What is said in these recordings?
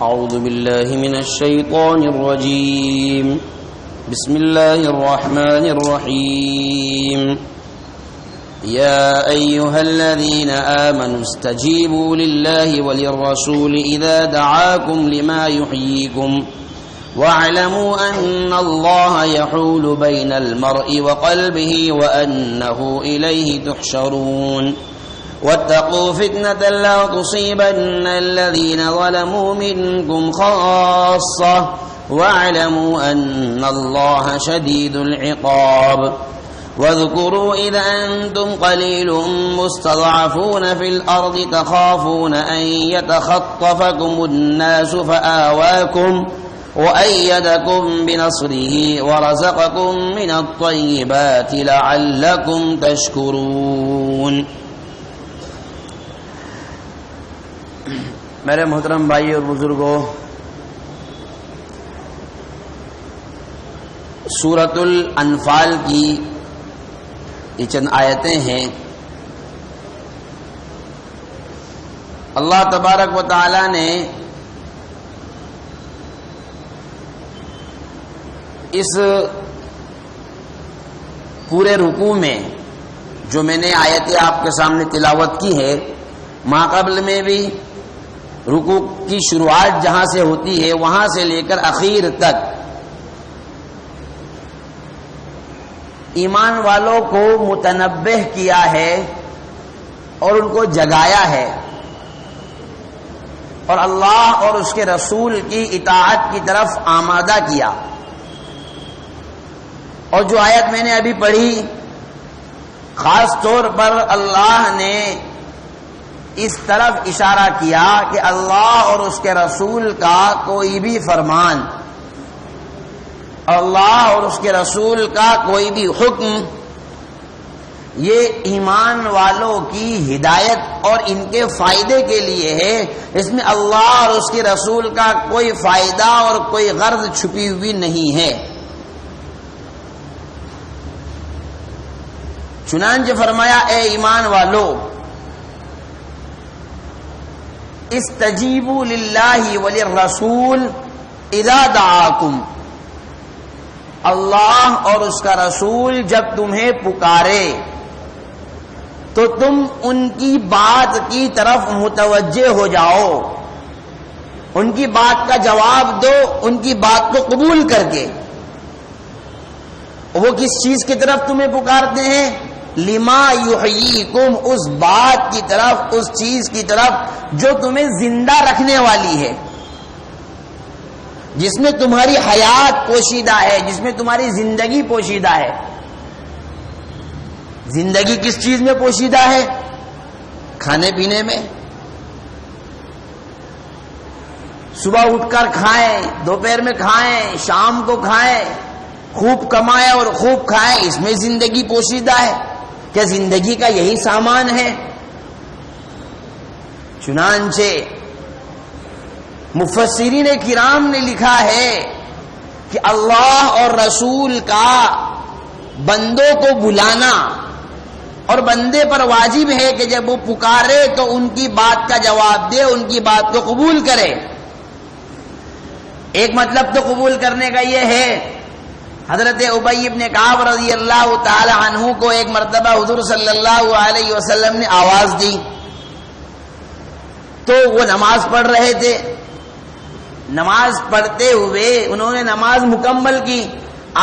أعوذ بالله من الشيطان الرجيم. بسم الله الرحمن الرحيم. يا أيها الذين آمنوا استجيبوا لله وللرسول إذا دعاكم لما يحييكم واعلموا أن الله يحول بين المرء وقلبه وأنه إليه تحشرون. واتقوا فتنة لا تصيبن الذين ظلموا منكم خاصة واعلموا أن الله شديد العقاب. واذكروا إذ أنتم قليل مستضعفون في الأرض تخافون أن يتخطفكم الناس فآواكم وأيدكم بنصره ورزقكم من الطيبات لعلكم تشكرون. میرے محترم بھائی اور بزرگوں، سورۃ الانفال کی یہ چند آیتیں ہیں. اللہ تبارک و تعالی نے اس پورے رکوع میں جو میں نے آیتیں آپ کے سامنے تلاوت کی ہے، ماقبل میں بھی رکوع کی شروعات جہاں سے ہوتی ہے وہاں سے لے کر اخیر تک ایمان والوں کو متنبہ کیا ہے اور ان کو جگایا ہے اور اللہ اور اس کے رسول کی اطاعت کی طرف آمادہ کیا. اور جو آیت میں نے ابھی پڑھی، خاص طور پر اللہ نے اس طرف اشارہ کیا کہ اللہ اور اس کے رسول کا کوئی بھی فرمان، اللہ اور اس کے رسول کا کوئی بھی حکم، یہ ایمان والوں کی ہدایت اور ان کے فائدے کے لیے ہے. اس میں اللہ اور اس کے رسول کا کوئی فائدہ اور کوئی غرض چھپی ہوئی نہیں ہے. چنانچہ فرمایا، اے ایمان والو، استجیبوا للہ وللرسول اذا دعاکم. اللہ اور اس کا رسول جب تمہیں پکارے تو تم ان کی بات کی طرف متوجہ ہو جاؤ، ان کی بات کا جواب دو، ان کی بات کو قبول کر کے. وہ کس چیز کی طرف تمہیں پکارتے ہیں؟ لما یحییکم، اس بات کی طرف، اس چیز کی طرف جو تمہیں زندہ رکھنے والی ہے، جس میں تمہاری حیات پوشیدہ ہے، جس میں تمہاری زندگی پوشیدہ ہے. زندگی کس چیز میں پوشیدہ ہے؟ کھانے پینے میں. صبح اٹھ کر کھائیں، دوپہر میں کھائیں، شام کو کھائیں، خوب کمائیں اور خوب کھائیں، اس میں زندگی پوشیدہ ہے. کیا زندگی کا یہی سامان ہے؟ چنانچہ مفسرین کرام نے لکھا ہے کہ اللہ اور رسول کا بندوں کو بلانا اور بندے پر واجب ہے کہ جب وہ پکارے تو ان کی بات کا جواب دے، ان کی بات کو قبول کرے. ایک مطلب تو قبول کرنے کا یہ ہے، حضرت ابی بن کعب رضی اللہ تعالی عنہ کو ایک مرتبہ حضور صلی اللہ علیہ وسلم نے آواز دی تو وہ نماز پڑھ رہے تھے. نماز پڑھتے ہوئے انہوں نے نماز مکمل کی.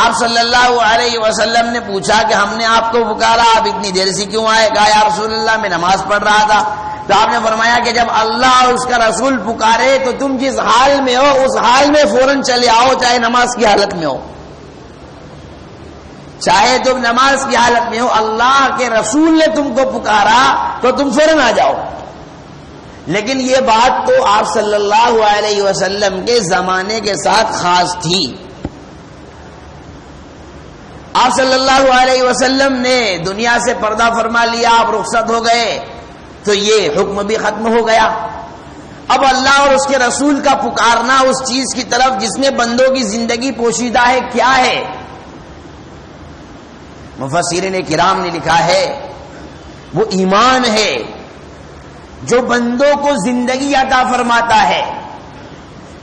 آپ صلی اللہ علیہ وسلم نے پوچھا کہ ہم نے آپ کو پکارا، آپ اتنی دیر سے کیوں آئے؟ کہا یا رسول اللہ میں نماز پڑھ رہا تھا. تو آپ نے فرمایا کہ جب اللہ اور اس کا رسول پکارے تو تم جس حال میں ہو اس حال میں فوراً چلے آؤ، چاہے نماز کی حالت میں ہو، چاہے تم نماز کی حالت میں ہو. اللہ کے رسول نے تم کو پکارا تو تم فوراً آ جاؤ. لیکن یہ بات تو آپ صلی اللہ علیہ وسلم کے زمانے کے ساتھ خاص تھی. آپ صلی اللہ علیہ وسلم نے دنیا سے پردہ فرما لیا، آپ رخصت ہو گئے تو یہ حکم بھی ختم ہو گیا. اب اللہ اور اس کے رسول کا پکارنا اس چیز کی طرف جس میں بندوں کی زندگی پوشیدہ ہے، کیا ہے؟ مفسرین کرام نے لکھا ہے وہ ایمان ہے جو بندوں کو زندگی عطا فرماتا ہے،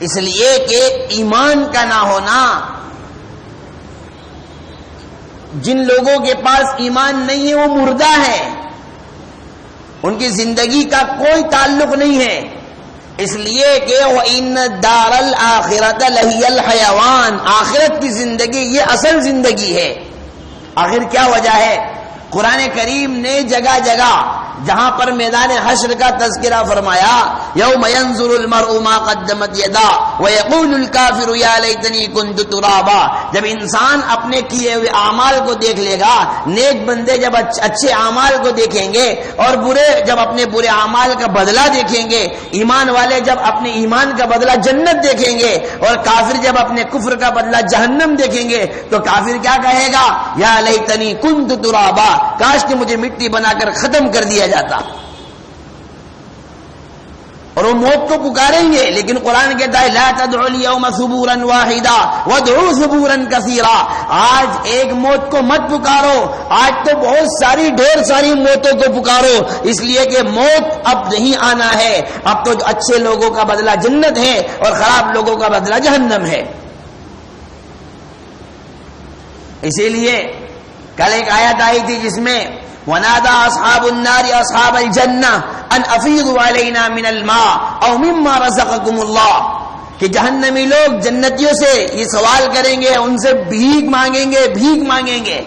اس لیے کہ ایمان کا نہ ہونا، جن لوگوں کے پاس ایمان نہیں ہے وہ مردہ ہے، ان کی زندگی کا کوئی تعلق نہیں ہے، اس لیے کہ وَإِنَّ الدَّارَ الْآخِرَةَ لَهِيَ الْحَيَوَانُ، آخرت کی زندگی یہ اصل زندگی ہے۔ آخر کیا وجہ ہے؟ قرآن کریم نے جگہ جگہ جہاں پر میدان حشر کا تذکرہ فرمایا، یوم ینظر المرء ما قدمت یدا ویقول الکافر یا لیتنی کنت ترابا، جب انسان اپنے کیے ہوئے اعمال کو دیکھ لے گا، نیک بندے جب اچھے اعمال کو دیکھیں گے اور برے جب اپنے برے اعمال کا بدلہ دیکھیں گے، ایمان والے جب اپنے ایمان کا بدلہ جنت دیکھیں گے اور کافر جب اپنے کفر کا بدلہ جہنم دیکھیں گے، تو کافر کیا کہے گا؟ یا لیتنی کنت ترابا، کاش کہ مجھے مٹی بنا کر ختم کر دیا جاتا۔ اور وہ موت کو پکاریں گے، لیکن قرآن کہتا ہے لا تدعوا اليوم ثبورا واحدا وادعوا ثبورا كثيرا، آج ایک موت کو مت پکارو، آج تو بہت ساری ڈھیر ساری موتوں کو پکارو، اس لیے کہ موت اب نہیں آنا ہے، اب تو اچھے لوگوں کا بدلہ جنت ہے اور خراب لوگوں کا بدلہ جہنم ہے۔ اسی لیے کل ایک آیت آئی تھی جس میں وَنَادَى أَصْحَابُ النَّارِ أَصْحَابَ الْجَنَّةِ أَنْ أَفِيضُوا عَلَيْنَا مِنَ الْمَاءِ أَوْ مِمَّا رَزَقَكُمُ اللَّهُ، کہ جہنمی لوگ جنتیوں سے یہ سوال کریں گے، ان سے بھیک مانگیں گے،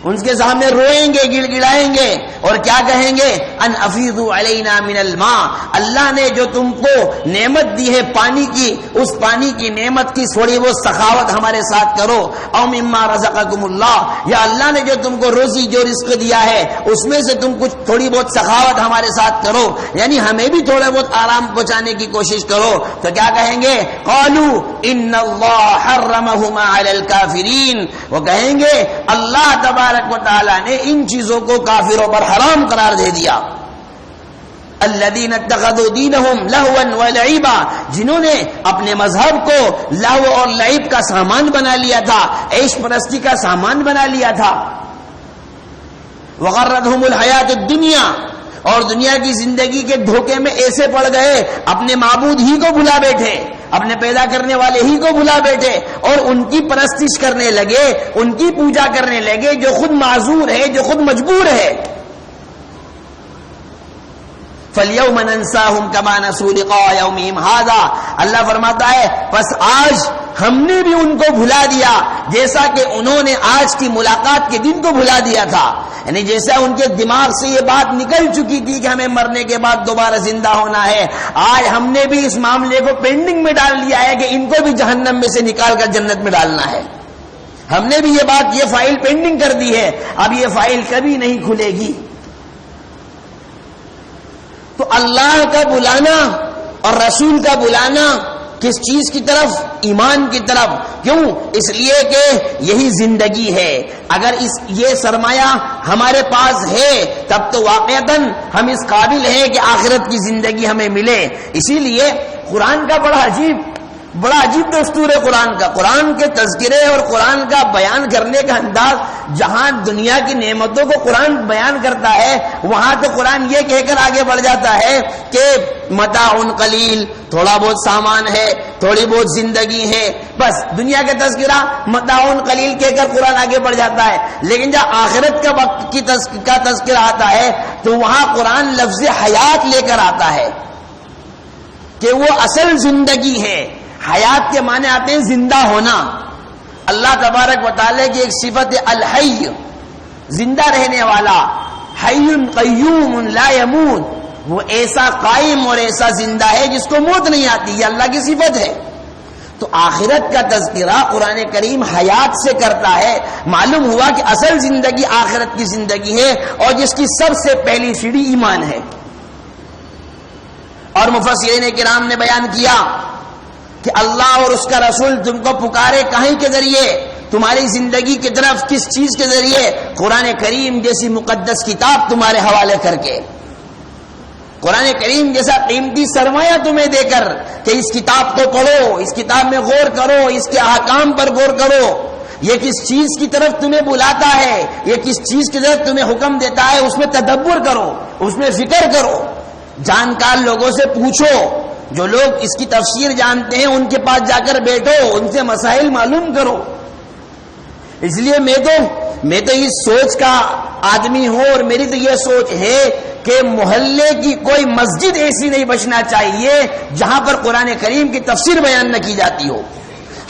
ان کے سامنے روئیں گے، گڑ گڑائیں گے اور کیا کہیں گے؟ ان افیضوا علینا من الماء، اللہ نے جو تم کو نعمت دی ہے پانی کی، اس پانی کی نعمت کی تھوڑی بہت سخاوت ہمارے ساتھ کرو، او مما رزقکم اللہ، یا اللہ نے جو تم کو روزی جو رزق دیا ہے اس میں سے تم کچھ تھوڑی بہت سخاوت ہمارے ساتھ کرو، یعنی ہمیں بھی تھوڑا بہت آرام پہنچانے کی کوشش کرو۔ تو کیا کہیں گے؟ قالوا ان اللہ حرمہما علی الکافرین، وہ کہیں گے اللہ تبارک و تعالی نے ان چیزوں کو کافروں پر حرام قرار دے دیا۔ الذین اتخذوا دینہم لہوا ولعبا، جنہوں نے اپنے مذہب کو لہو اور لعب کا سامان بنا لیا تھا، عیش پرستی کا سامان بنا لیا تھا۔ وغرتہم الحیات الدنیا، اور دنیا کی زندگی کے دھوکے میں ایسے پڑ گئے، اپنے معبود ہی کو بھلا بیٹھے، اپنے پیدا کرنے والے ہی کو بھلا بیٹھے اور ان کی پرستش کرنے لگے، ان کی پوجا کرنے لگے جو خود معذور ہے، جو خود مجبور ہے۔ فَالْيَوْمَ نَنْسَاهُمْ كَمَا نَسُوا لِقَاءَ يَوْمِهِمْ هَذَا، اللہ فرماتا ہے پس آج ہم نے بھی ان کو بھلا دیا جیسا کہ انہوں نے آج کی ملاقات کے دن کو بھلا دیا تھا، یعنی جیسا ان کے دماغ سے یہ بات نکل چکی تھی کہ ہمیں مرنے کے بعد دوبارہ زندہ ہونا ہے، آج ہم نے بھی اس معاملے کو پینڈنگ میں ڈال دیا ہے کہ ان کو بھی جہنم میں سے نکال کر جنت میں ڈالنا ہے۔ ہم نے بھی یہ بات، یہ فائل پینڈنگ کر دی ہے، اب یہ فائل کبھی نہیں کھلے گی۔ تو اللہ کا بلانا اور رسول کا بلانا کس چیز کی طرف؟ ایمان کی طرف۔ کیوں؟ اس لیے کہ یہی زندگی ہے، اگر یہ سرمایہ ہمارے پاس ہے تب تو واقعتاً ہم اس قابل ہیں کہ آخرت کی زندگی ہمیں ملے۔ اسی لیے قرآن کا بڑا عجیب دستور ہے قرآن کے تذکرے اور قرآن کا بیان کرنے کا انداز، جہاں دنیا کی نعمتوں کو قرآن بیان کرتا ہے وہاں تو قرآن یہ کہہ کر آگے بڑھ جاتا ہے کہ متاع قلیل، تھوڑا بہت سامان ہے، تھوڑی بہت زندگی ہے، بس دنیا کا تذکرہ متاع قلیل کہہ کر قرآن آگے بڑھ جاتا ہے۔ لیکن جب آخرت کا وقت کا تذکرہ آتا ہے تو وہاں قرآن لفظ حیات لے کر آتا ہے کہ وہ اصل زندگی ہے۔ حیات کے معنی آتے ہیں زندہ ہونا۔ اللہ تبارک و تعالی کی ایک صفت الحی، زندہ رہنے والا، حی قیوم لا یموت، وہ ایسا قائم اور ایسا زندہ ہے جس کو موت نہیں آتی، یہ اللہ کی صفت ہے۔ تو آخرت کا تذکرہ قرآن کریم حیات سے کرتا ہے، معلوم ہوا کہ اصل زندگی آخرت کی زندگی ہے اور جس کی سب سے پہلی سیڑھی ایمان ہے۔ اور مفسرین کرام نے بیان کیا کہ اللہ اور اس کا رسول تم کو پکارے کہیں کے ذریعے، تمہاری زندگی کی طرف کس چیز کے ذریعے؟ قرآن کریم جیسی مقدس کتاب تمہارے حوالے کر کے، قرآن کریم جیسا قیمتی سرمایہ تمہیں دے کر کہ اس کتاب کو پڑھو، اس کتاب میں غور کرو، اس کے احکام پر غور کرو۔ یہ کس چیز کی طرف تمہیں بلاتا ہے، یہ کس چیز کی طرف تمہیں حکم دیتا ہے، اس میں تدبر کرو، اس میں فکر کرو، جانکار لوگوں سے پوچھو، جو لوگ اس کی تفسیر جانتے ہیں ان کے پاس جا کر بیٹھو، ان سے مسائل معلوم کرو۔ اس لیے میں تو اس سوچ کا آدمی ہوں، اور میری تو یہ سوچ ہے کہ محلے کی کوئی مسجد ایسی نہیں بچنا چاہیے جہاں پر قرآن کریم کی تفسیر بیان نہ کی جاتی ہو۔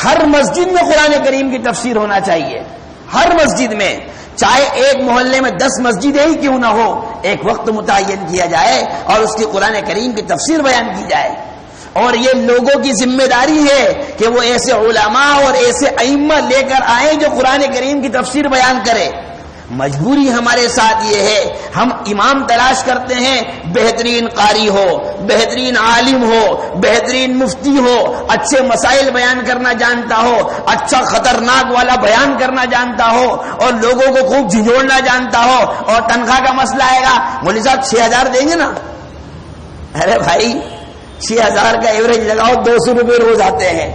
ہر مسجد میں قرآن کریم کی تفسیر ہونا چاہیے، ہر مسجد میں، چاہے ایک محلے میں 10 مسجدیں ہی کیوں نہ ہو، ایک وقت متعین کیا جائے اور اس کی قرآن کریم کی تفسیر بیان کی جائے۔ اور یہ لوگوں کی ذمہ داری ہے کہ وہ ایسے علماء اور ایسے ائمہ لے کر آئیں جو قرآن کریم کی تفسیر بیان کرے۔ مجبوری ہمارے ساتھ یہ ہے، ہم امام تلاش کرتے ہیں، بہترین قاری ہو، بہترین عالم ہو، بہترین مفتی ہو، اچھے مسائل بیان کرنا جانتا ہو، اچھا خطرناک والا بیان کرنا جانتا ہو، اور لوگوں کو خوب جھنجھوڑنا جانتا ہو۔ اور تنخواہ کا مسئلہ آئے گا، مولوی صاحب 6000 دیں گے نا؟ ارے بھائی 6000 کا ایوریج لگاؤ، 200 روپے روز آتے ہیں،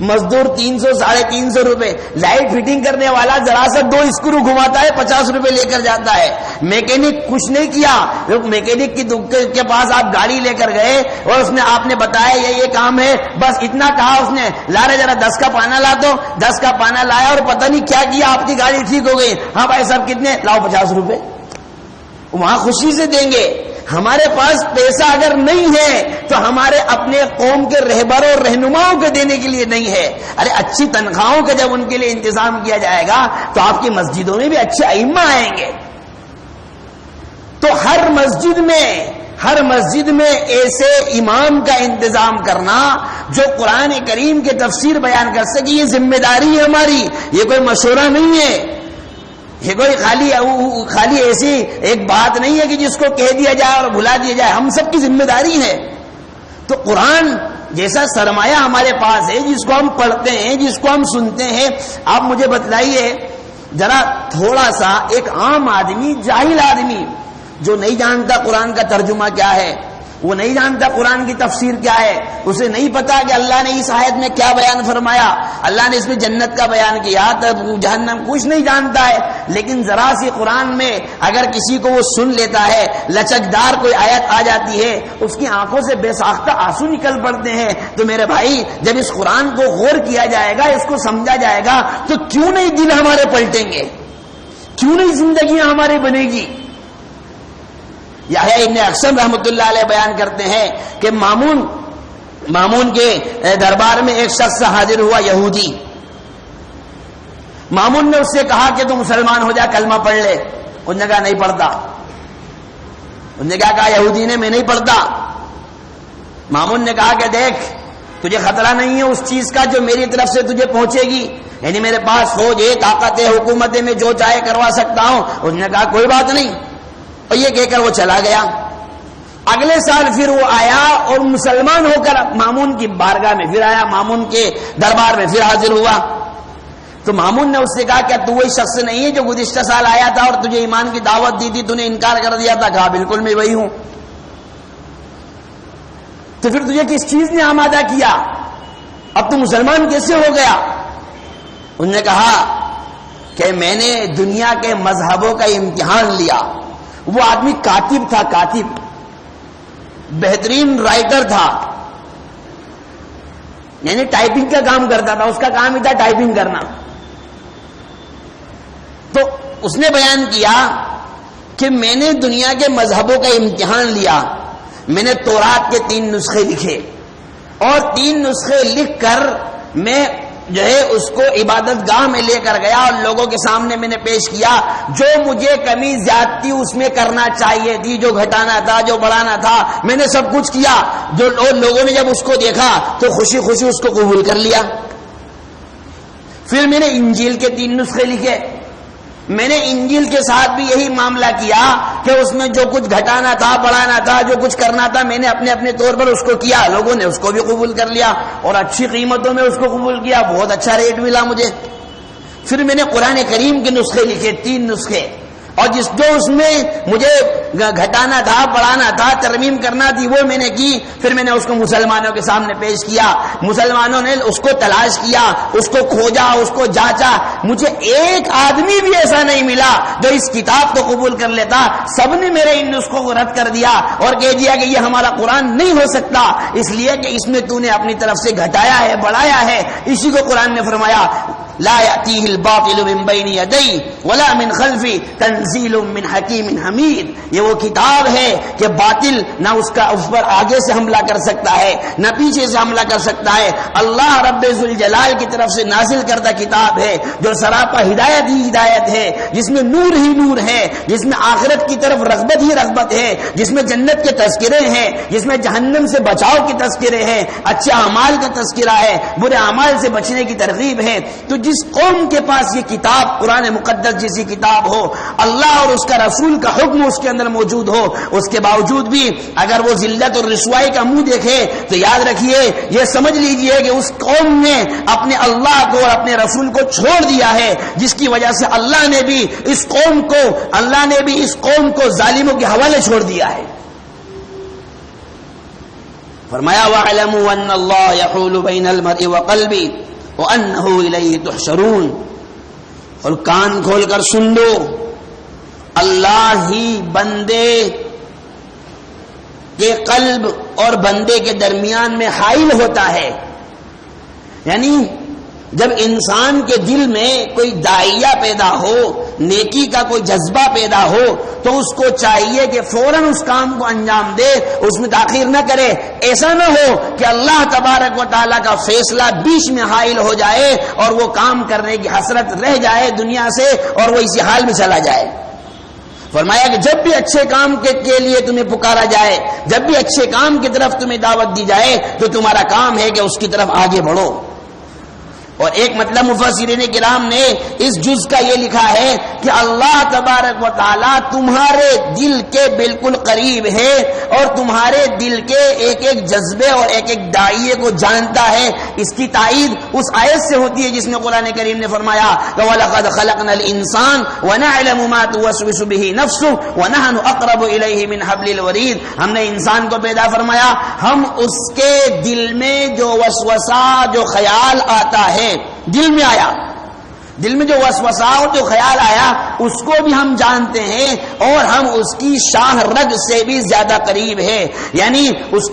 مزدور 300 350 روپے، لائٹ فٹنگ کرنے والا ذرا سا 2 اسکرو گھماتا ہے 50 روپے لے کر جاتا ہے۔ میکینک کچھ نہیں کیا، میکینک کے پاس آپ گاڑی لے کر گئے اور آپ نے بتایا یہ کام ہے، بس اتنا کہا اس نے، لا رہے ذرا 10 کا پانا لا دو، 10 کا پانا لایا اور پتہ نہیں کیا کیا، آپ کی گاڑی ٹھیک ہو گئی۔ ہاں بھائی صاحب کتنے؟ لاؤ 50 روپے، وہاں خوشی سے دیں گے۔ ہمارے پاس پیسہ اگر نہیں ہے تو ہمارے اپنے قوم کے رہبروں اور رہنماؤں کے دینے کے لیے نہیں ہے۔ ارے اچھی تنخواہوں کا جب ان کے لیے انتظام کیا جائے گا تو آپ کی مسجدوں میں بھی اچھے ائمہ آئیں گے۔ تو ہر مسجد میں ایسے امام کا انتظام کرنا جو قرآن کریم کے تفسیر بیان کر سکے، یہ ذمہ داری ہے ہماری، یہ کوئی مشورہ نہیں ہے، یہ کوئی خالی ایسی ایک بات نہیں ہے کہ جس کو کہہ دیا جائے اور بھلا دیا جائے، ہم سب کی ذمہ داری ہے۔ تو قرآن جیسا سرمایہ ہمارے پاس ہے، جس کو ہم پڑھتے ہیں، جس کو ہم سنتے ہیں، آپ مجھے بتلائیے ذرا تھوڑا سا، ایک عام آدمی، جاہل آدمی جو نہیں جانتا قرآن کا ترجمہ کیا ہے، وہ نہیں جانتا قرآن کی تفسیر کیا ہے، اسے نہیں پتا کہ اللہ نے اس آیت میں کیا بیان فرمایا، اللہ نے اس میں جنت کا بیان کیا، جہنم، کچھ نہیں جانتا ہے، لیکن ذرا سی قرآن میں اگر کسی کو وہ سن لیتا ہے، لچکدار کوئی آیت آ جاتی ہے، اس کی آنکھوں سے بے ساختہ آنسو نکل پڑتے ہیں۔ تو میرے بھائی جب اس قرآن کو غور کیا جائے گا، اس کو سمجھا جائے گا، تو کیوں نہیں دل ہمارے پلٹیں گے، کیوں نہیں زندگیاں ہماری بنے گی؟ یحییٰ ابن اقسم رحمۃ اللہ علیہ بیان کرتے ہیں کہ مامون کے دربار میں ایک شخص حاضر ہوا، یہودی۔ مامون نے اس سے کہا کہ تو مسلمان ہو جا، کلمہ پڑھ لے۔ اس نے کہا نہیں پڑھتا۔ اس نے کیا کہا یہودی نے؟ میں نہیں پڑھتا۔ مامون نے کہا کہ دیکھ، تجھے خطرہ نہیں ہے اس چیز کا جو میری طرف سے تجھے پہنچے گی، یعنی میرے پاس فوج ہے، طاقت ہے، حکومت ہے، میں جو چاہے کروا سکتا ہوں۔ اس نے کہا کوئی بات نہیں، اور یہ کہہ کر وہ چلا گیا۔ اگلے سال پھر وہ آیا اور مسلمان ہو کر مامون کی بارگاہ میں پھر آیا، مامون کے دربار میں پھر حاضر ہوا۔ تو مامون نے اس سے کہا کیا تو وہی شخص نہیں ہے جو گزشتہ سال آیا تھا اور تجھے ایمان کی دعوت دی تھی، تو نے انکار کر دیا تھا؟ کہا بالکل میں وہی ہوں۔ تو پھر تجھے کس چیز نے آمادہ کیا؟ اب تو مسلمان کیسے ہو گیا؟ انہوں نے کہا کہ میں نے دنیا کے مذہبوں کا امتحان لیا۔ وہ آدمی کاتب تھا، کاتب، بہترین رائٹر تھا، یعنی ٹائپنگ کا کام کرتا تھا، اس کا کام ہی تھا ٹائپنگ کرنا۔ تو اس نے بیان کیا کہ میں نے دنیا کے مذہبوں کا امتحان لیا، میں نے تورات کے 3 نسخے لکھے، اور 3 نسخے لکھ کر میں جو ہے اس کو عبادت گاہ میں لے کر گیا اور لوگوں کے سامنے میں نے پیش کیا۔ جو مجھے کمی زیادتی اس میں کرنا چاہیے تھی، جو گھٹانا تھا، جو بڑھانا تھا، میں نے سب کچھ کیا۔ جو لوگوں نے جب اس کو دیکھا تو خوشی خوشی اس کو قبول کر لیا۔ پھر میں نے انجیل کے 3 نسخے لکھے، میں نے انجیل کے ساتھ بھی یہی معاملہ کیا کہ اس میں جو کچھ گھٹانا تھا، بڑھانا تھا، جو کچھ کرنا تھا، میں نے اپنے اپنے طور پر اس کو کیا، لوگوں نے اس کو بھی قبول کر لیا اور اچھی قیمتوں میں اس کو قبول کیا، بہت اچھا ریٹ ملا مجھے۔ پھر میں نے قرآن کریم کے نسخے لکھے، 3 نسخے۔ اور جو اس میں مجھے گھٹانا تھا، بڑھانا تھا، ترمیم کرنا تھی، وہ میں نے کی. پھر میں نے اس کو مسلمانوں کے سامنے پیش کیا، مسلمانوں نے اس کو تلاش کیا، اس کو کھوجا، اس کو جانچا. مجھے ایک آدمی بھی ایسا نہیں ملا جو اس کتاب کو قبول کر لیتا. سب نے میرے ان نسخوں کو رد کر دیا اور کہہ دیا کہ یہ ہمارا قرآن نہیں ہو سکتا، اس لیے کہ اس میں تو نے اپنی طرف سے گھٹایا ہے، بڑھایا ہے. اسی کو قرآن نے فرمایا لا یأتیہ الباطل من بین یدیہ ولا من خلفہ تنزیل من حکیم حمید. یہ وہ کتاب ہے کہ باطل نہ اس پر آگے سے حملہ کر سکتا ہے، نہ پیچھے سے حملہ کر سکتا ہے. اللہ رب ذوالجلال کی طرف سے نازل کردہ کتاب ہے جو سراپا ہدایت ہی ہدایت ہے، جس میں نور ہی نور ہے، جس میں آخرت کی طرف رغبت ہی رغبت ہے، جس میں جنت کے تذکرے ہیں، جس میں جہنم سے بچاؤ کے تذکرے ہیں، اچھے اعمال کا تذکرہ ہے، برے اعمال سے بچنے کی ترغیب ہے. تو جس قوم کے پاس یہ کتاب قرآن مقدس جیسی کتاب ہو، اللہ اور اس کا رسول کا حکم اس کے اندر موجود ہو، اس کے باوجود بھی اگر وہ ذلت اور رسوائی کا منہ دیکھے تو یاد رکھیے، یہ سمجھ لیجئے کہ اس قوم نے اپنے اللہ کو اور اپنے رسول کو چھوڑ دیا ہے، جس کی وجہ سے اللہ نے بھی اس قوم کو ظالموں کے حوالے چھوڑ دیا ہے. فرمایا وَاعْلَمُوا أَنَّ اللَّهَ يَحُولُ بَيْنَ الْمَرْءِ وَقَلْبِهِ وَأَنَّهُ إِلَيْهِ تُحْشَرُونَ. اور کان کھول کر سن لو، اللہ ہی بندے کے قلب اور بندے کے درمیان میں حائل ہوتا ہے. یعنی جب انسان کے دل میں کوئی داعیہ پیدا ہو، نیکی کا کوئی جذبہ پیدا ہو، تو اس کو چاہیے کہ فوراً اس کام کو انجام دے، اس میں تاخیر نہ کرے. ایسا نہ ہو کہ اللہ تبارک و تعالیٰ کا فیصلہ بیچ میں حائل ہو جائے اور وہ کام کرنے کی حسرت رہ جائے دنیا سے اور وہ اسی حال میں چلا جائے. فرمایا کہ جب بھی اچھے کام کے لیے تمہیں پکارا جائے، جب بھی اچھے کام کی طرف تمہیں دعوت دی جائے، تو تمہارا کام ہے کہ اس کی طرف آگے بڑھو. اور ایک مطلب مفسرین کرام نے اس جز کا یہ لکھا ہے کہ اللہ تبارک و تعالی تمہارے دل کے بالکل قریب ہے اور تمہارے دل کے ایک ایک جذبے اور ایک ایک داعیے کو جانتا ہے. اس کی تائید اس آیت سے ہوتی ہے جس میں قرآن کریم نے فرمایا وَلَقَدْ خَلَقْنَا الْإِنسَانَ وَنَعْلَمُ مَا تُوَسْوِسُ بِهِ نَفْسُهُ وَنَحْنُ أَقْرَبُ إِلَيْهِ مِنْ حَبْلِ الْوَرِيدِ. ہم نے انسان کو پیدا فرمایا، ہم اس کے دل میں جو وسوسہ، جو خیال آتا ہے، دل میں آیا، دل میں جو وسوسہ اور جو خیال آیا اس کو بھی ہم جانتے ہیں اور ہم اس کی شاہ رگ سے بھی زیادہ قریب ہے. یعنی اس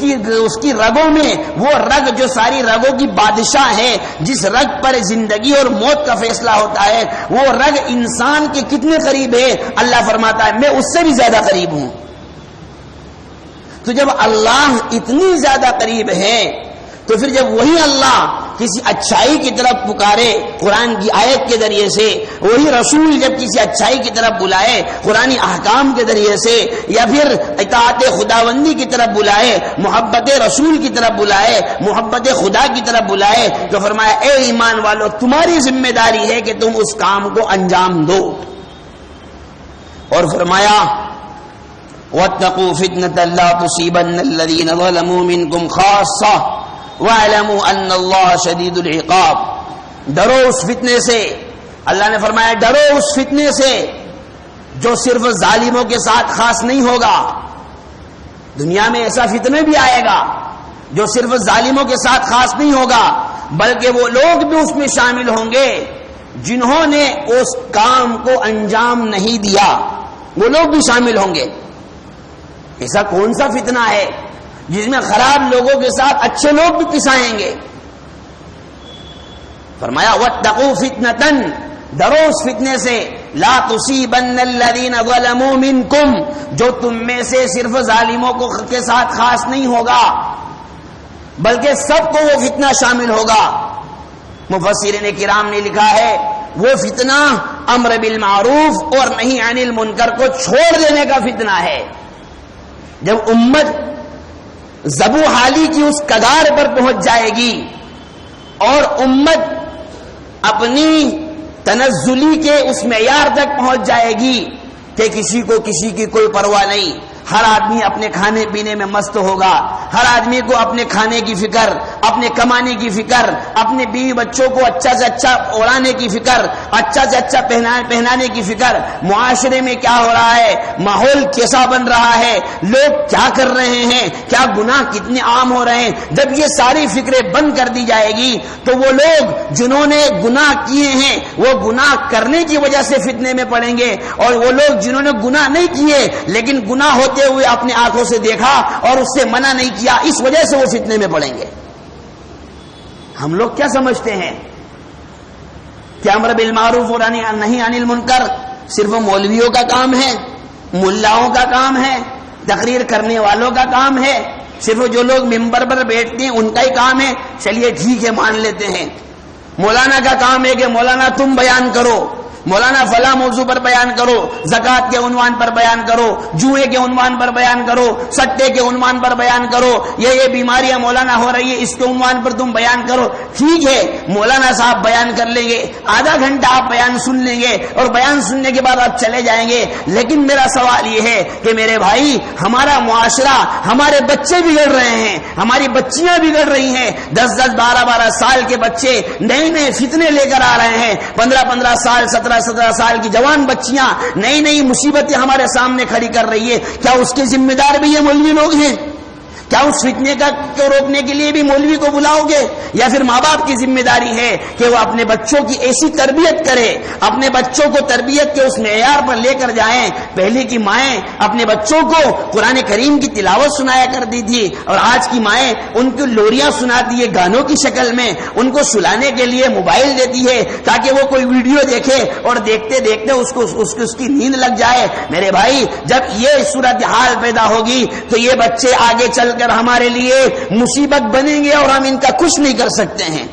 کی رگوں میں وہ رگ جو ساری رگوں کی بادشاہ ہے، جس رگ پر زندگی اور موت کا فیصلہ ہوتا ہے، وہ رگ انسان کے کتنے قریب ہے. اللہ فرماتا ہے میں اس سے بھی زیادہ قریب ہوں. تو جب اللہ اتنی زیادہ قریب ہے تو پھر جب وہی اللہ کسی اچھائی کی طرف پکارے قرآن کی آیت کے ذریعے سے، وہی رسول جب کسی اچھائی کی طرف بلائے قرآنی احکام کے ذریعے سے، یا پھر اطاعت خداوندی کی طرف بلائے، محبت رسول کی طرف بلائے، محبت خدا کی طرف بلائے، تو فرمایا اے ایمان والو تمہاری ذمہ داری ہے کہ تم اس کام کو انجام دو. اور فرمایا وَاتَّقُوا فِتْنَةً لَا تُصِيبَنَّ الَّذِينَ ظَلَمُوا مِنْكُمْ خَاصَّةً وَاعْلَمُوا أَنَّ اللَّهَ شَدِيدُ الْعِقَابِ. ڈرو اس فتنے سے، اللہ نے فرمایا ڈرو اس فتنے سے جو صرف ظالموں کے ساتھ خاص نہیں ہوگا. دنیا میں ایسا فتنہ بھی آئے گا جو صرف ظالموں کے ساتھ خاص نہیں ہوگا، بلکہ وہ لوگ بھی اس میں شامل ہوں گے جنہوں نے اس کام کو انجام نہیں دیا، وہ لوگ بھی شامل ہوں گے. ایسا کون سا فتنہ ہے جس میں خراب لوگوں کے ساتھ اچھے لوگ بھی پسائیں گے؟ فرمایا وَاتَّقُوا فِتْنَةً، ڈرو اس فتنے سے لا تُصِيبَنَّ الَّذِينَ ظَلَمُوا مِنْكُمْ، جو تم میں سے صرف ظالموں کے ساتھ خاص نہیں ہوگا بلکہ سب کو وہ فتنہ شامل ہوگا. مفسرین کرام نے لکھا ہے وہ فتنہ امر بالمعروف اور نہی عن المنکر کو چھوڑ دینے کا فتنہ ہے. جب امت ذبو حالی کی اس کگار پر پہنچ جائے گی اور امت اپنی تنزلی کے اس معیار تک پہنچ جائے گی کہ کسی کو کسی کی کوئی پرواہ نہیں، ہر آدمی اپنے کھانے پینے میں مست ہوگا، ہر آدمی کو اپنے کھانے کی فکر، اپنے کمانے کی فکر، اپنے بیوی بچوں کو اچھا سے اچھا اڑانے کی فکر، اچھا سے اچھا پہنانے کی فکر، معاشرے میں کیا ہو رہا ہے، ماحول کیسا بن رہا ہے، لوگ کیا کر رہے ہیں، کیا گناہ کتنے عام ہو رہے ہیں، جب یہ ساری فکریں بند کر دی جائے گی تو وہ لوگ جنہوں نے گناہ کیے ہیں وہ گناہ کرنے کی وجہ سے فتنے میں پڑیں گے، اور وہ لوگ جنہوں نے گناہ نہیں کیے لیکن گناہ ہوتے ہوئے اپنے آنکھوں سے دیکھا اور اس سے منع نہیں کیا، اس وجہ سے وہ فتنے میں پڑیں گے۔ ہم لوگ کیا سمجھتے ہیں کہ امر بالمعروف اور نہی عن المنکر صرف مولویوں کا کام ہے، ملاؤں کا کام ہے، تقریر کرنے والوں کا کام ہے، صرف جو لوگ ممبر پر بیٹھتے ہیں ان کا ہی کام ہے؟ چلیے ٹھیک ہے، مان لیتے ہیں۔ مولانا کا کام ہے کہ مولانا تم بیان کرو، مولانا فلاں موضوع پر بیان کرو، زکوٰۃ کے عنوان پر بیان کرو، جوئے کے عنوان پر بیان کرو، سٹے کے عنوان پر بیان کرو، یہ بیماریاں مولانا ہو رہی ہے اس کے عنوان پر تم بیان کرو۔ ٹھیک ہے، مولانا صاحب بیان کر لیں گے، آدھا گھنٹہ آپ بیان سن لیں گے اور بیان سننے کے بعد آپ چلے جائیں گے، لیکن میرا سوال یہ ہے کہ میرے بھائی، ہمارا معاشرہ، ہمارے بچے بگڑ رہے ہیں، ہماری بچیاں بگڑ رہی ہیں، 10-10 12-12 سال کے بچے نئے نئے فتنے لے کر آ رہے ہیں، 15-15 سال 17 سال کی جوان بچیاں نئی نئی مصیبتیں ہمارے سامنے کھڑی کر رہی ہے۔ کیا اس کے ذمہ دار بھی یہ مولوی لوگ ہیں؟ کیا اس فتنے کو روکنے کے لیے بھی مولوی کو بلاؤ گے؟ یا پھر ماں باپ کی ذمہ داری ہے کہ وہ اپنے بچوں کی ایسی تربیت کرے، اپنے بچوں کو تربیت کے اس معیار پر لے کر جائیں؟ پہلے کی مائیں اپنے بچوں کو قرآن کریم کی تلاوت سنایا کرتی تھی، اور آج کی مائیں ان کو لوریاں سناتی ہے گانوں کی شکل میں، ان کو سلانے کے لیے موبائل دیتی ہے تاکہ وہ کوئی ویڈیو دیکھے اور دیکھتے دیکھتے اس کی نیند لگ جائے۔ میرے بھائی، جب یہ صورتحال پیدا ہوگی تو یہ بچے آگے چل ہمارے لیے مصیبت بنیں گے اور ہم ان کا کچھ نہیں کر سکتے ہیں۔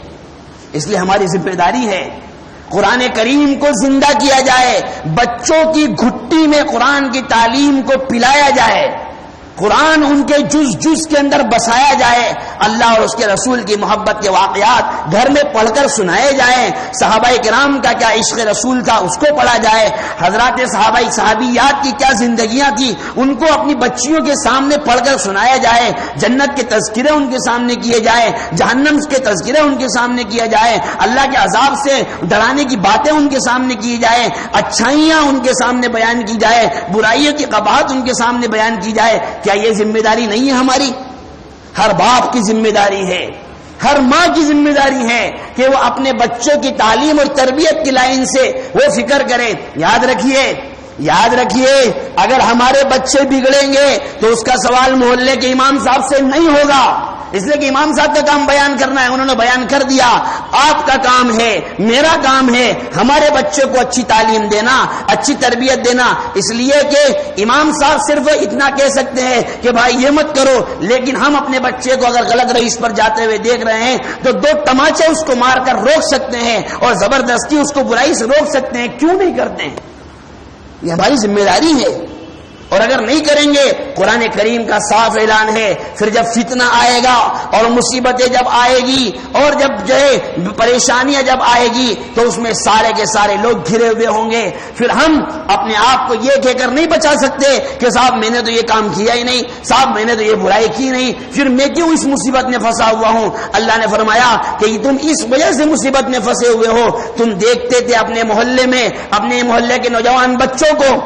اس لیے ہماری ذمہ داری ہے قرآن کریم کو زندہ کیا جائے، بچوں کی گھٹی میں قرآن کی تعلیم کو پلایا جائے، قرآن ان کے جز جز کے اندر بسایا جائے، اللہ اور اس کے رسول کی محبت کے واقعات گھر میں پڑھ کر سنائے جائیں، صحابہ کرام کا کیا عشق رسول تھا اس کو پڑھا جائے، حضرات صحابیات کی کیا زندگیاں تھی ان کو اپنی بچیوں کے سامنے پڑھ کر سنایا جائے، جنت کے تذکرے ان کے سامنے کیے جائے، جہنم کے تذکرے ان کے سامنے کیا جائے، اللہ کے عذاب سے ڈرانے کی باتیں ان کے سامنے کی جائے، اچھائیاں ان کے سامنے بیان کی جائے، برائیوں کی قباحت ان کے سامنے بیان کی جائے۔ کیا یہ ذمہ داری نہیں ہے ہماری؟ ہر باپ کی ذمہ داری ہے، ہر ماں کی ذمہ داری ہے کہ وہ اپنے بچوں کی تعلیم اور تربیت کی لائن سے وہ فکر کرے۔ یاد رکھیے اگر ہمارے بچے بگڑیں گے تو اس کا سوال محلے کے امام صاحب سے نہیں ہوگا، اس لیے کہ امام صاحب کا کام بیان کرنا ہے، انہوں نے بیان کر دیا۔ آپ کا کام ہے، میرا کام ہے ہمارے بچے کو اچھی تعلیم دینا، اچھی تربیت دینا۔ اس لیے کہ امام صاحب صرف اتنا کہہ سکتے ہیں کہ بھائی یہ مت کرو، لیکن ہم اپنے بچے کو اگر غلط رئیس پر جاتے ہوئے دیکھ رہے ہیں تو 2 تماچے اس کو مار کر روک سکتے ہیں اور زبردستی اس کو برائی سے روک سکتے ہیں۔ کیوں نہیں کرتے ہیں؟ یہ ہماری ذمہ داری ہے، اور اگر نہیں کریں گے قرآن کریم کا صاف اعلان ہے، پھر جب فتنہ آئے گا اور مصیبتیں جب آئے گی اور جب پریشانیاں جب آئے گی تو اس میں سارے کے سارے لوگ گھرے ہوئے ہوں گے۔ پھر ہم اپنے آپ کو یہ کہہ کر نہیں بچا سکتے کہ صاحب میں نے تو یہ کام کیا ہی نہیں، صاحب میں نے تو یہ برائی کی نہیں، پھر میں کیوں اس مصیبت میں پھنسا ہوا ہوں؟ اللہ نے فرمایا کہ تم اس وجہ سے مصیبت میں پھنسے ہوئے ہو، تم دیکھتے تھے اپنے محلے میں اپنے محلے کے نوجوان بچوں کو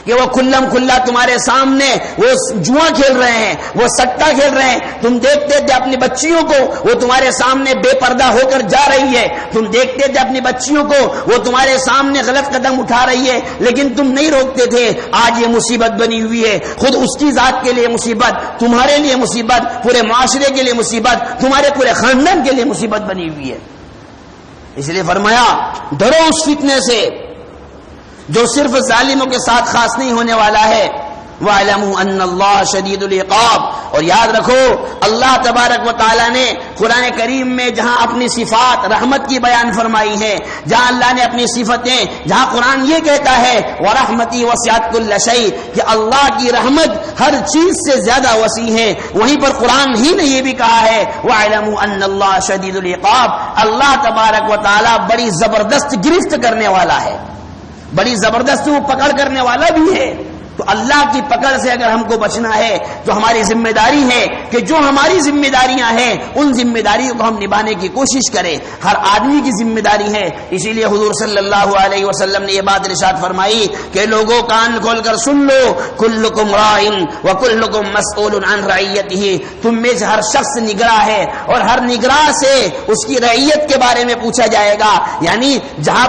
کہ وہ کھلم کھلا تمہارے سامنے وہ جوا کھیل رہے ہیں، وہ سٹا کھیل رہے ہیں، تم دیکھتے تھے اپنی بچیوں کو وہ تمہارے سامنے بے پردہ ہو کر جا رہی ہے، تم دیکھتے تھے اپنی بچیوں کو وہ تمہارے سامنے غلط قدم اٹھا رہی ہے، لیکن تم نہیں روکتے تھے۔ آج یہ مصیبت بنی ہوئی ہے، خود اس کی ذات کے لیے مصیبت، تمہارے لیے مصیبت، پورے معاشرے کے لیے مصیبت، تمہارے پورے خاندان کے لیے مصیبت بنی ہوئی ہے۔ اس لیے فرمایا ڈرو اس فتنے سے جو صرف ظالموں کے ساتھ خاص نہیں ہونے والا ہے، وَاعْلَمُوا أَنَّ اللَّهَ شَدِيدُ الْعِقَابِ، اور یاد رکھو اللہ تبارک و تعالی نے قرآن کریم میں جہاں اپنی صفات رحمت کی بیان فرمائی ہے، جہاں اللہ نے اپنی صفتیں، جہاں قرآن یہ کہتا ہے وَرَحْمَتِي وَسِعَتْ كُلَّ شَيْءٍ کہ اللہ کی رحمت ہر چیز سے زیادہ وسیع ہے، وہیں پر قرآن ہی نے یہ بھی کہا ہے وَاعْلَمُوا أَنَّ اللَّهَ شَدِيدُ الْعِقَابِ، اللہ تبارک و تعالی بڑی زبردست گرفت کرنے والا ہے، بڑی زبردست وہ پکڑ کرنے والا بھی ہے۔ تو اللہ کی پکڑ سے اگر ہم کو بچنا ہے تو ہماری ذمہ داری ہے کہ جو ہماری ذمہ داریاں ہیں ان ذمہ داریوں کو ہم نبھانے کی کوشش کریں. ہر آدمی کی ذمہ داری ہے. اسی لیے حضور صلی اللہ علیہ وسلم نے یہ بات ارشاد فرمائی کہ لوگوں کان کھول کر سن لو، کلکم راعٍ وکلکم مسئول عن رعیتہ، تم میں سے ہر شخص نگراں ہے اور ہر نگراں سے اس کی رعیت کے بارے میں پوچھا جائے گا. یعنی جہاں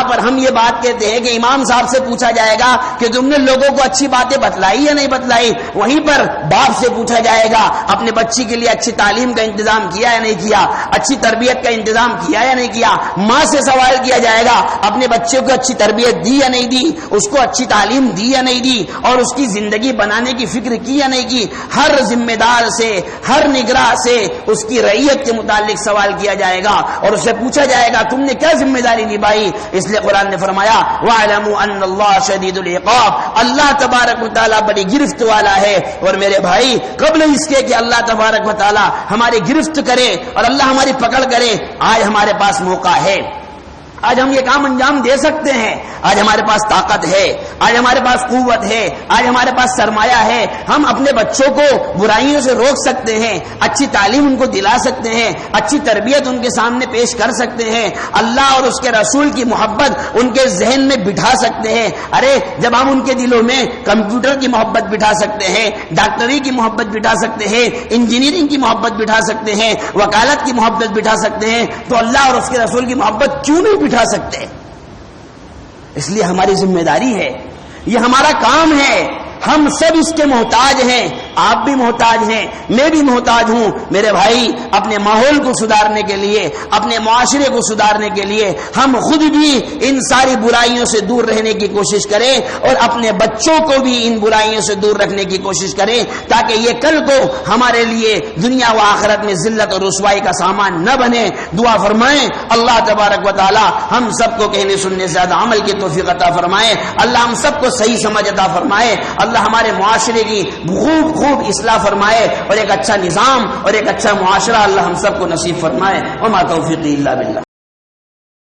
پر ہم یہ بات کہتے ہیں کہ امام صاحب سے پوچھا جائے گا کہ تم نے لوگوں کو اچھی باتیں بتلائی یا نہیں بتلائی، وہیں پر باپ سے پوچھا جائے گا اپنے بچی کے لیے اچھی تعلیم کا انتظام کیا یا نہیں کیا، اچھی تربیت کا انتظام کیا یا نہیں کیا. ماں سے سوال کیا جائے گا اپنے بچے کو اچھی تربیت دی یا نہیں دی، اس کو اچھی تعلیم دی یا نہیں دی، اور اس کی زندگی بنانے کی فکر کی یا نہیں کی. ہر ذمہ دار سے، ہر نگراں سے اس کی رعیت کے متعلق سوال کیا جائے گا اور اس سے پوچھا جائے گا تم نے کیا ذمہ داری نبھائی. اس لیے قرآن نے فرمایا وَاعْلَمُوا أَنَّ اللَّهَ شَدِيدُ الْعِقَابِ، اللہ تبارک و تعالیٰ بڑی گرفت والا ہے. اور میرے بھائی قبل اس کے کہ اللہ تبارک و تعالیٰ ہماری گرفت کرے اور اللہ ہماری پکڑ کرے، آج ہمارے پاس موقع ہے. آج ہم یہ کام انجام دے سکتے ہیں. آج ہمارے پاس طاقت ہے، آج ہمارے پاس قوت ہے، آج ہمارے پاس سرمایہ ہے. ہم اپنے بچوں کو برائیوں سے روک سکتے ہیں، اچھی تعلیم ان کو دلا سکتے ہیں، اچھی تربیت ان کے سامنے پیش کر سکتے ہیں، اللہ اور اس کے رسول کی محبت ان کے ذہن میں بٹھا سکتے ہیں. ارے جب ہم ان کے دلوں میں کمپیوٹر کی محبت بٹھا سکتے ہیں، ڈاکٹری کی محبت بٹھا سکتے ہیں، انجینئرنگ کی محبت بٹھا سکتے ہیں، وکالت کی محبت بٹھا سکتے ہیں، تو اللہ اور اس کے رسول کی محبت کیوں نہیں بٹھا سکتے؟ اس لیے ہماری ذمہ داری ہے، یہ ہمارا کام ہے. ہم سب اس کے محتاج ہیں. آپ بھی محتاج ہیں، میں بھی محتاج ہوں. میرے بھائی اپنے ماحول کو سدھارنے کے لیے، اپنے معاشرے کو سدھارنے کے لیے ہم خود بھی ان ساری برائیوں سے دور رہنے کی کوشش کریں اور اپنے بچوں کو بھی ان برائیوں سے دور رکھنے کی کوشش کریں، تاکہ یہ کل کو ہمارے لیے دنیا و آخرت میں ذلت اور رسوائی کا سامان نہ بنے. دعا فرمائیں اللہ تبارک و تعالی ہم سب کو کہنے سننے سے زیادہ عمل کی توفیق عطا فرمائے. اللہ ہم سب کو صحیح سمجھ عطا فرمائے. اللہ ہمارے معاشرے کی خوب اصلاح فرمائے اور ایک اچھا نظام اور ایک اچھا معاشرہ اللہ ہم سب کو نصیب فرمائے. وما توفیقی الا باللہ.